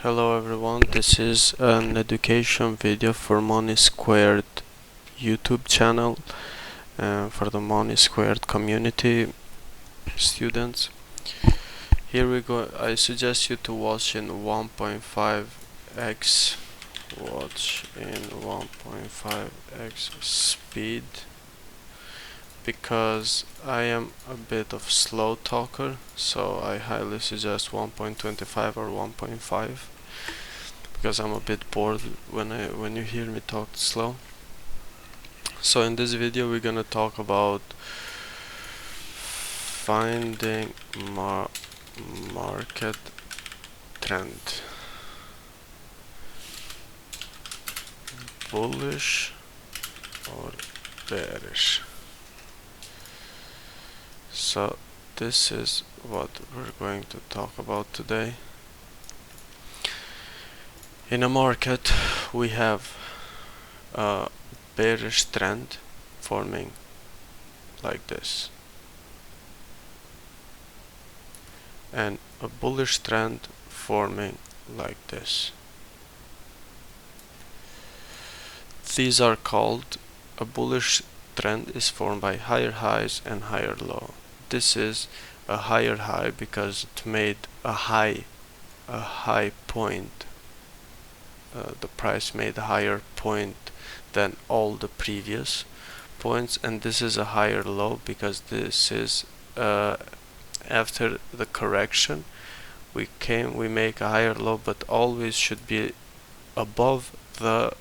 Hello everyone, this is an education video for Money Squared YouTube channel for the Money Squared community students. Here we go. I suggest you to watch in 1.5x, watch in 1.5x speed, because I am a bit of slow talker, so I highly suggest 1.25 or 1.5, because I'm a bit bored when you hear me talk slow. So in this video we're gonna talk about finding market trend, bullish or bearish. So this is what we're going to talk about today. In a market we have a bearish trend forming like this, and a bullish trend forming like this. These are called, a bullish trend is formed by higher highs and higher low. This is a higher high because it made a high point. The price made a higher point than all the previous points, and this is a higher low because this is after the correction we make a higher low, but always should be above the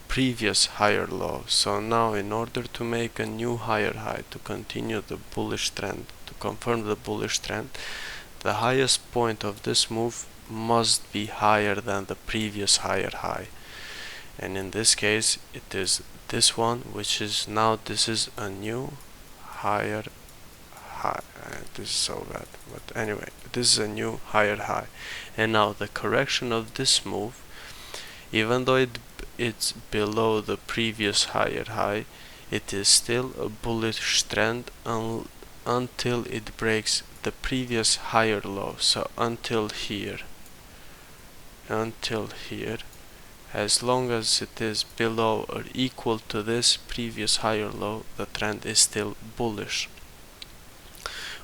previous higher low. So now in order to make a new higher high, to continue the bullish trend, to confirm the bullish trend, the highest point of this move must be higher than the previous higher high, and in this case it is this one, which is now this is a new higher high. This is so bad, but anyway, this is a new higher high. And now the correction of this move, even though it's below the previous higher high, it is still a bullish trend until it breaks the previous higher low. So until here, as long as it is below or equal to this previous higher low, the trend is still bullish.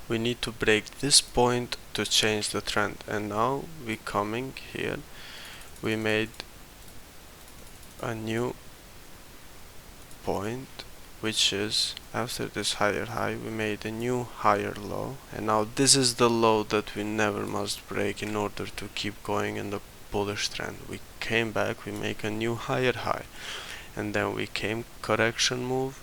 We need to break this point to change the trend, and now we coming here, we made a new point, which is after this higher high we made a new higher low, and now this is the low that we never must break in order to keep going in the bullish trend. We came back, we make a new higher high, and then we came correction move,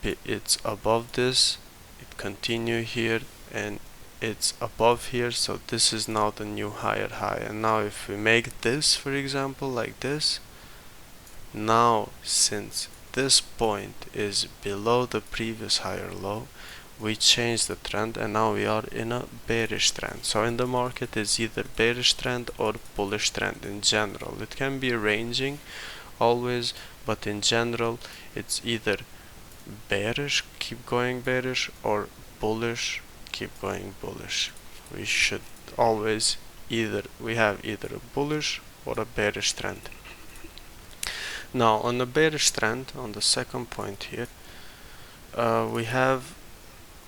it's above this, it continue here, and it's above here, so this is now the new higher high. And now if we make this, for example, like this, now since this point is below the previous higher low, we change the trend, and now we are in a bearish trend. So in the market it's either bearish trend or bullish trend in general. It can be ranging always, but in general it's either bearish, keep going bearish, or bullish, keep going bullish. We should always we have either a bullish or a bearish trend. Now on the bearish trend, on the second point here, we have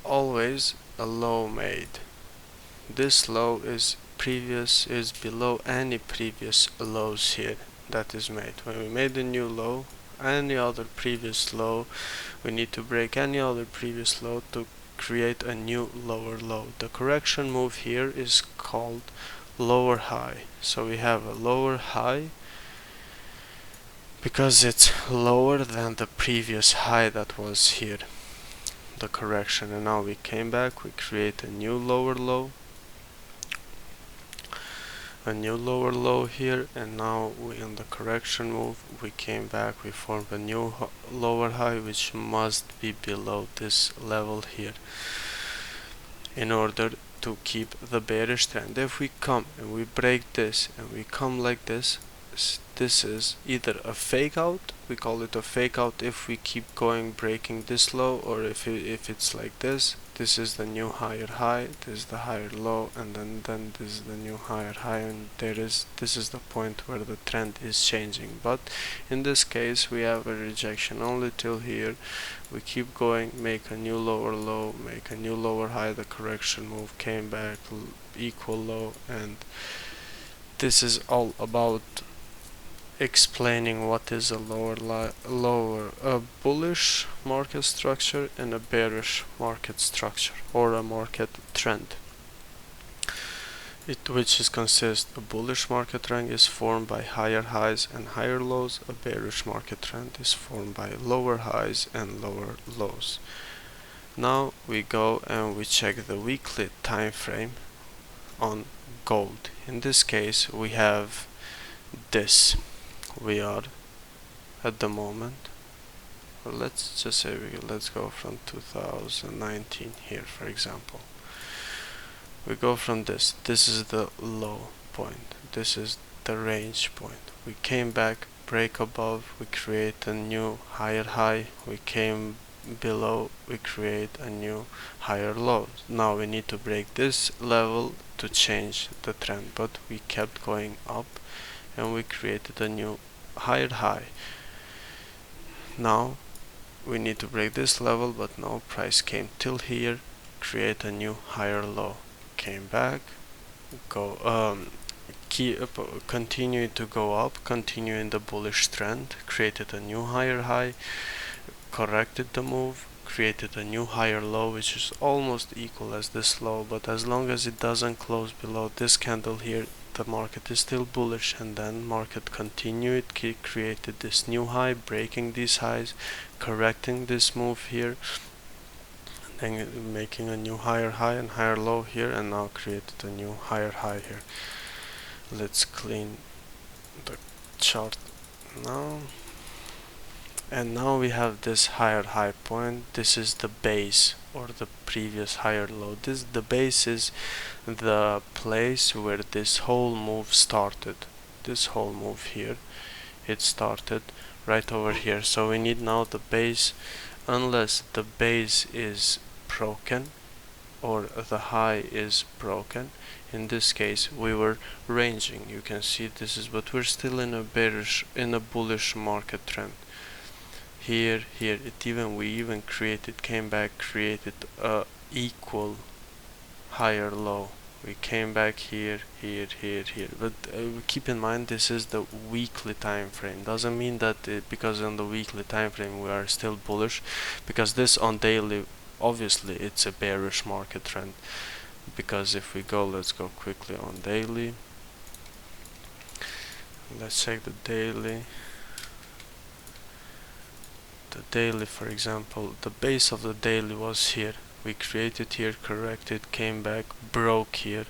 always a low made. This low is below any previous lows here that is made. When we made a new low, any other previous low, we need to break any other previous low to create a new lower low. The correction move here is called lower high. So we have a lower high because it's lower than the previous high that was here, the correction. And now we came back, we create a new lower low, here, and now we in the correction move, we came back, we formed a new lower high, which must be below this level here in order to keep the bearish trend. If we come and we break this and we come like this, this is either a fake out, we call it a fake out if we keep going breaking this low, or if it's like this is the new higher high, this is the higher low, and then this is the new higher high, and this is the point where the trend is changing. But in this case we have a rejection only till here. We keep going, make a new lower low, make a new lower high, the correction move came back, equal low, and this is all about explaining what is a bullish market structure and a bearish market structure, or a market trend. Which is a bullish market trend is formed by higher highs and higher lows. A bearish market trend is formed by lower highs and lower lows. Now we go and we check the weekly time frame on gold. In this case we have this. We are at the moment, or let's just say let's go from 2019 here, for example. We go from this is the low point, this is the range point. We came back, break above, we create a new higher high, we came below, we create a new higher low. Now we need to break this level to change the trend, but we kept going up and we created a new higher high. Now we need to break this level, but no, price came till here, create a new higher low, came back, continue to go up, continue in the bullish trend, created a new higher high, corrected the move, created a new higher low, which is almost equal as this low, but as long as it doesn't close below this candle here, the market is still bullish. And then market continued, created this new high, breaking these highs, correcting this move here, and then making a new higher high and higher low here, and now created a new higher high here. Let's clean the chart now. And now we have this higher high point. This is the base, or the previous higher low. The base is the place where this whole move started. This whole move here, it started right over here. So we need now the base. Unless the base is broken or the high is broken, in this case we were ranging. You can see this is, but we're still in a bullish market trend. Here, we even came back, created a equal higher low. We came back here, but keep in mind this is the weekly time frame. Doesn't mean that because on the weekly time frame we are still bullish, because this on daily, obviously it's a bearish market trend. Because if we go, let's go quickly on daily. Let's check the daily. The daily, for example, the base of the daily was here. We created here, corrected, came back, broke here,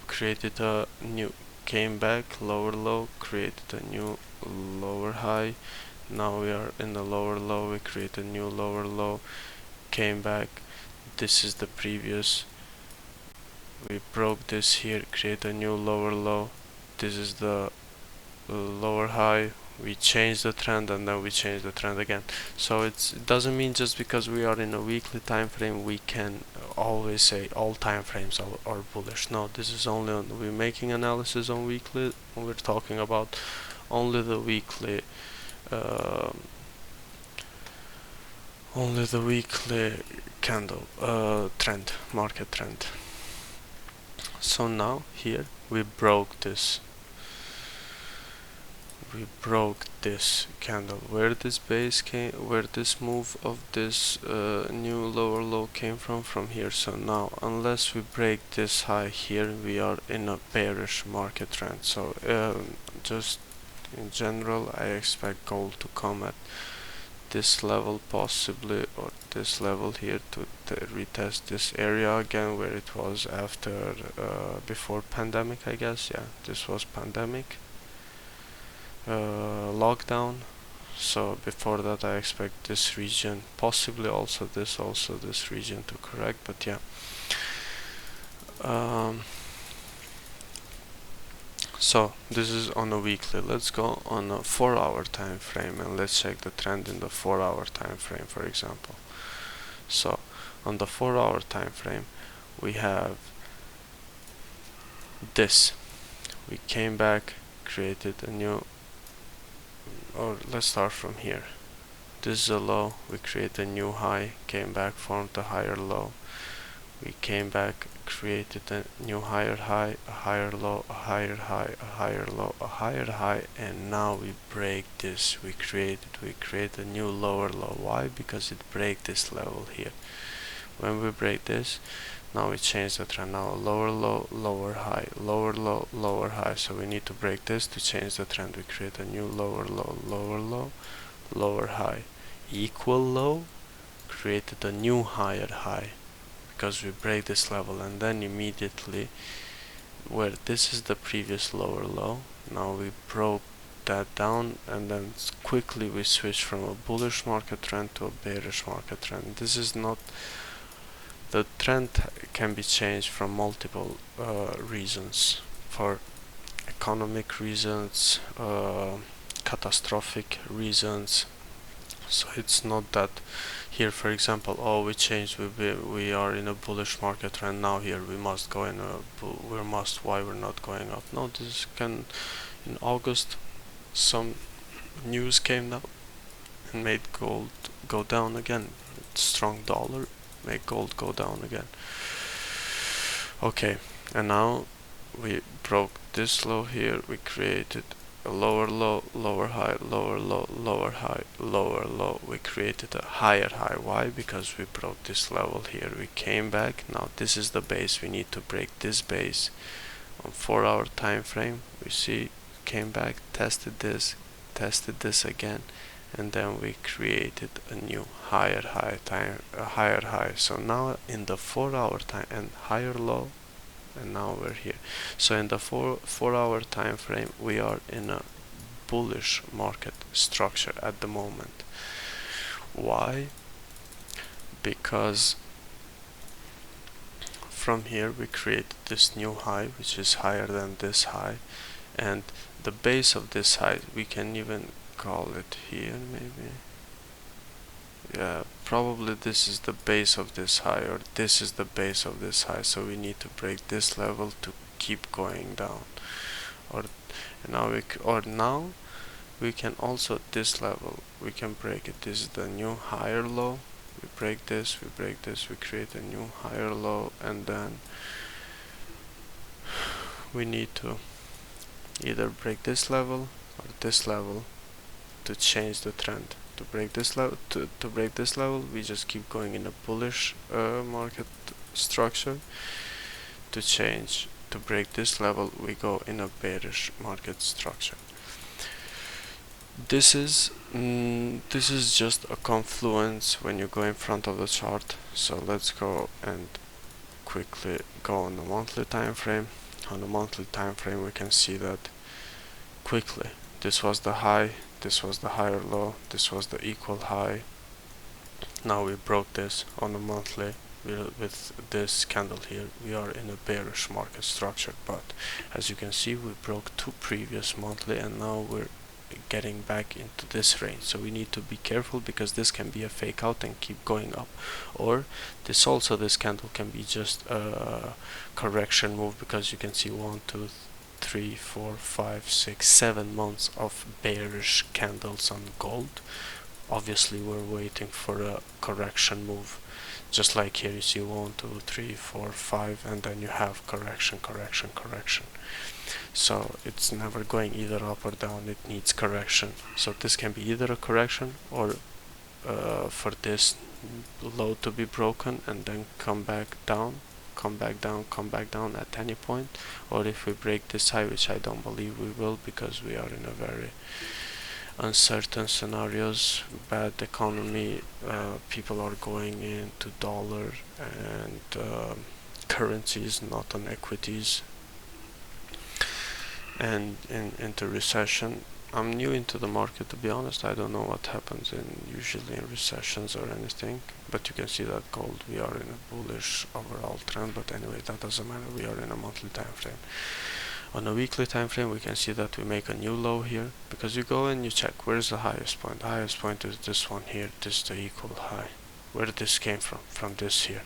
created a new, came back, lower low, created a new lower high. Now we are in the lower low, we create a new lower low, came back. This is the previous. We broke this here, create a new lower low. This is the lower high. We change the trend, and then we change the trend again. So it doesn't mean just because we are in a weekly time frame we can always say all time frames are bullish. No, this is only on, we're making analysis on weekly, we're talking about only the weekly candle trend, market trend. So now here we broke this candle, where this base came, where this move of this new lower low came from here. So now unless we break this high here, we are in a bearish market trend. So just in general, I expect gold to come at this level possibly, or this level here, to retest this area again where it was after before pandemic, I guess. Yeah, this was pandemic lockdown. So before that I expect this region, possibly also this region to correct. But yeah, So this is on a weekly. Let's go on a 4-hour time frame and let's check the trend in the 4-hour time frame, for example. So on the 4-hour time frame we have this. We came back, created a new, or let's start from here. This is a low, we create a new high, came back, formed a higher low. We came back, created a new higher high, a higher low, a higher high, a higher low, a higher high, and now we break this. We create a new lower low. Why? Because it break this level here. When we break this, now we change the trend. Now lower low, lower high, lower low, lower high. So we need to break this to change the trend. We create a new lower low, lower low, lower high, equal low, created a new higher high, because we break this level, and then immediately, where this is the previous lower low, now we broke that down, and then quickly we switch from a bullish market trend to a bearish market trend. This is not, the trend can be changed from multiple reasons, for economic reasons, catastrophic reasons. So it's not that here, for example, oh, we changed, we are in a bullish market trend now, here we must go in a why we're not going up. No, this can, in August some news came out and made gold go down again. Strong dollar made gold go down again. Okay, and now we broke this low here, we created a lower low, lower high, lower low, lower high, lower low. We created a higher high. Why? Because we broke this level here. We came back. Now this is the base. We need to break this base on 4-hour time frame. We see, came back, tested this again, and then we created a new higher high time, a higher high. So now in the 4-hour time, and higher low, and now we're here. So in the 4-hour time frame we are in a bullish market structure at the moment. Why? Because from here we create this new high, which is higher than this high, and the base of this high, we can even call it here, maybe. Yeah, probably this is the base of this high, or this is the base of this high, so we need to break this level to keep going down. Or now we can also, this level we can break it. This is the new higher low. We break this, we break this, we create a new higher low, and then we need to either break this level or this level to change the trend. To break this level, to break this level, we just keep going in a bullish market structure. To break this level, we go in a bearish market structure. This is just a confluence when you go in front of the chart. So let's go and quickly go on the monthly time frame. On the monthly time frame, we can see that quickly this was the high, this was the higher low, this was the equal high. Now we broke this on the monthly. With this candle here, we are in a bearish market structure, but as you can see, we broke two previous monthly, and now we're getting back into this range. So we need to be careful, because this can be a fake out and keep going up, or this candle can be just a correction move, because you can see 1, 2, 3, 4, 5, 6, 7 months of bearish candles on gold. Obviously we're waiting for a correction move, just like here you see 1, 2, 3, 4, 5, and then you have correction. So it's never going either up or down, it needs correction. So this can be either a correction, or for this low to be broken and then come back down at any point, or if we break this high, which I don't believe we will, because we are in a very uncertain scenarios, bad economy, people are going into dollar and currencies, not on equities, and into recession. I'm new into the market, to be honest. I don't know what happens usually in recessions or anything, but you can see that gold, we are in a bullish overall trend. But anyway, that doesn't matter, we are in a monthly time frame. On a weekly time frame, we can see that we make a new low here, because you go and you check where's the highest point. The highest point is this one here. This is the equal high. Where this came from this here.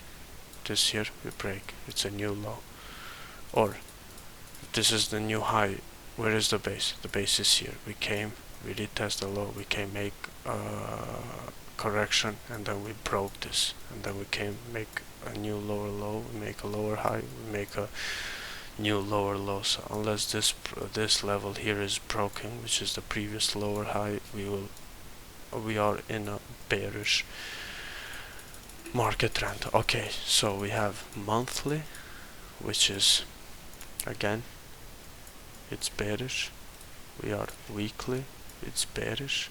This here we break. It's a new low. Or if this is the new high, where is the base? The base is here. We came, we retest the low, we came make correction, and then we broke this, and then we came make a new lower low, we make a lower high, we make a new lower low. So unless this level here is broken, which is the previous lower high, we are in a bearish market trend. Okay, so we have monthly, which is again it's bearish. We are weekly, it's bearish.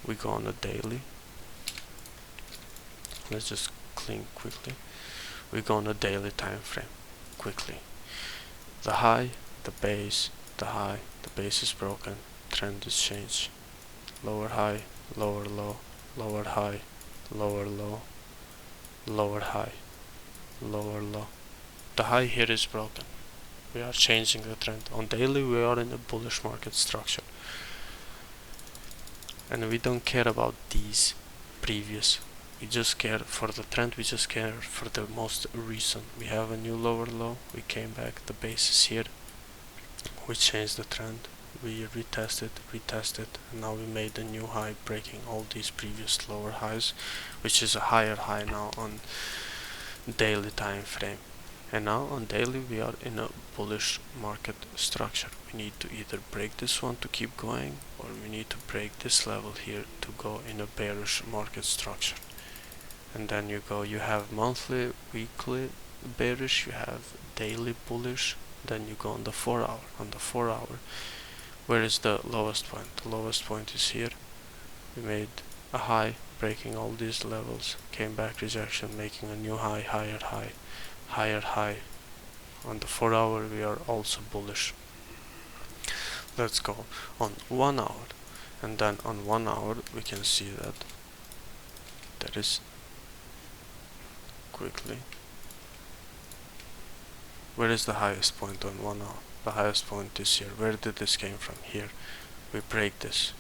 We go on a daily. Let's just clean quickly. We go on a daily time frame quickly. The high, the base, the high, the base is broken, trend is changed. Lower high, lower low, lower high, lower low, lower high, lower low. The high here is broken. We are changing the trend. On daily we are in a bullish market structure. And we don't care about these previous. We just care for the trend, we just care for the most recent. We have a new lower low, we came back, the base is here, we changed the trend, we retested, and now we made a new high, breaking all these previous lower highs, which is a higher high now on daily time frame. And now on daily we are in a bullish market structure. We need to either break this one to keep going, or we need to break this level here to go in a bearish market structure. And then you have monthly, weekly bearish, you have daily bullish, then you go on the 4 hour. On the 4 hour, where is the lowest point? The lowest point is here. We made a high, breaking all these levels, came back, rejection, making a new high, higher high, higher high. On the 4 hour we are also bullish. Let's go on 1 hour, and then on 1 hour we can see that there is quickly, where is the highest point on 1 hour? The highest point is here. Where did this came from? Here. We break this,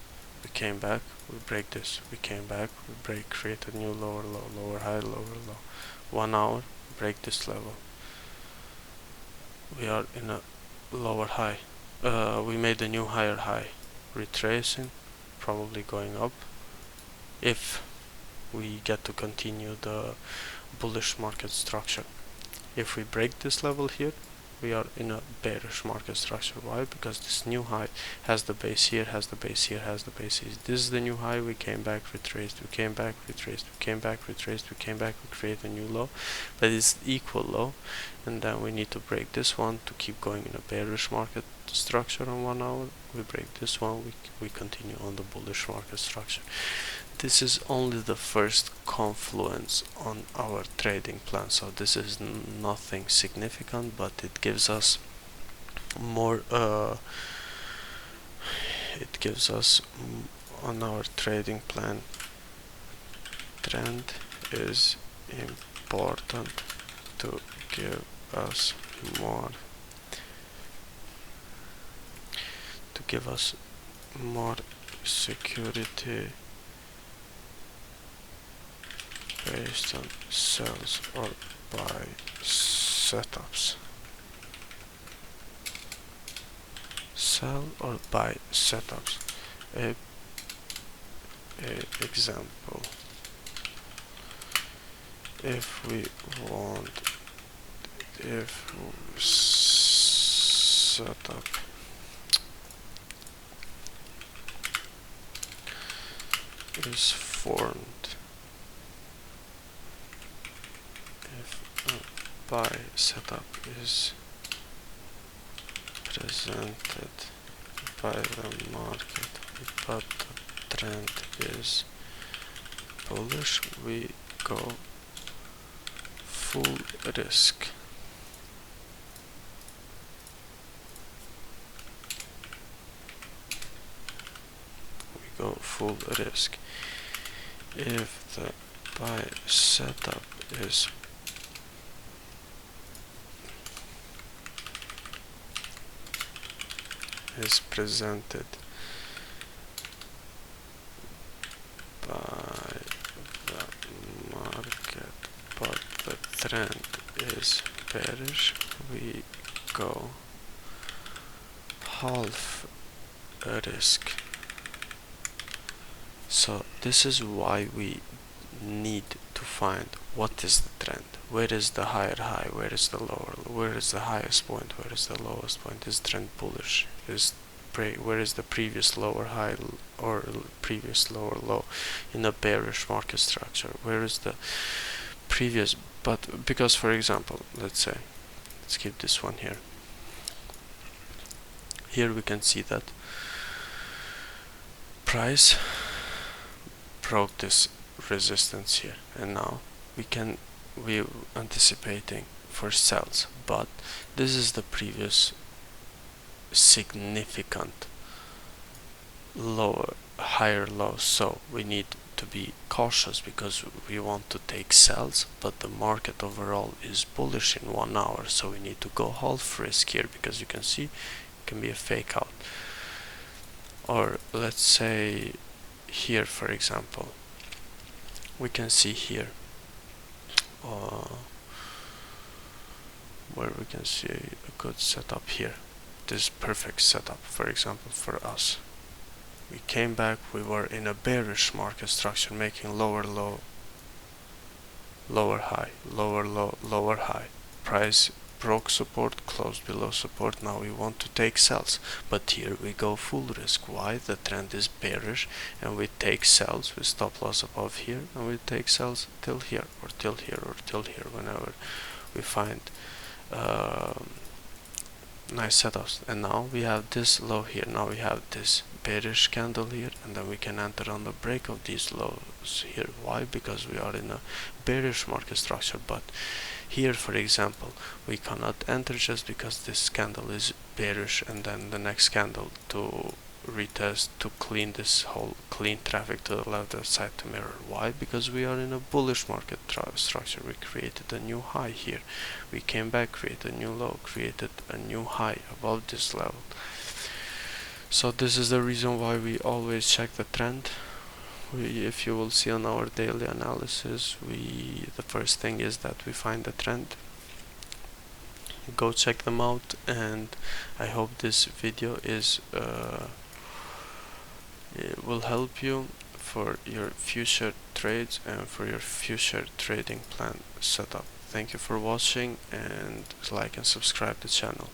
we came back, we break this, we came back, we break, create a new lower low, lower high, lower low. 1 hour, break this level, we are in a lower high. We made a new higher high, retracing, probably going up if we get to continue the bullish market structure. If we break this level here, we are in a bearish market structure. Why? Because this new high has the base here, has the base here, has the base here. This is the new high, we came back, retraced, we came back, retraced, we came back, retraced, we came back, we create a new low, but it's equal low, and then we need to break this one to keep going in a bearish market structure on 1 hour. We break this one, we continue on the bullish market structure. This is only the first confluence on our trading plan, so this is nothing significant, but it gives us more on our trading plan. Trend is important to give us more security based on sells or buy setups. Sell or buy setups. A example, if setup is formed, if a buy setup is presented by the market but the trend is bullish, we go full risk. Go full risk. If the buy setup is is presented by the market, but the trend is bearish, we go half risk. So this is why we need to find what is the trend, where is the higher high, where is the lower, where is the highest point, where is the lowest point. Is trend bullish? Where is the previous lower high or previous lower low in a bearish market structure? Where is the previous? But because, for example, let's keep this one here. Here we can see that price broke this resistance here, and now we're anticipating for sells, but this is the previous significant higher low, so we need to be cautious because we want to take sells, but the market overall is bullish in 1 hour, so we need to go half risk here, because you can see it can be a fake out. Or let's say here, for example, we can see here where we can see a good setup here. This perfect setup, for example, for us. We came back, we were in a bearish market structure, making lower low, lower high, lower low, lower high. Price broke support, closed below support. Now we want to take sells, but here we go full risk. Why? The trend is bearish, and we take sells with stop loss above here, and we take sells till here, or till here, or till here, whenever we find nice setups. And now we have this low here, now we have this bearish candle here, and then we can enter on the break of these lows here. Why? Because we are in a bearish market structure, but here, for example, we cannot enter just because this candle is bearish, and then the next candle to retest, to clean this whole traffic to the left side to mirror. Why? Because we are in a bullish market structure. We created a new high here, we came back, created a new low, created a new high above this level. So this is the reason why we always check the trend. If you will see on our daily analysis, the first thing is that we find the trend, go check them out. And I hope this video it will help you for your future trades and for your future trading plan setup. Thank you for watching, and like and subscribe to the channel.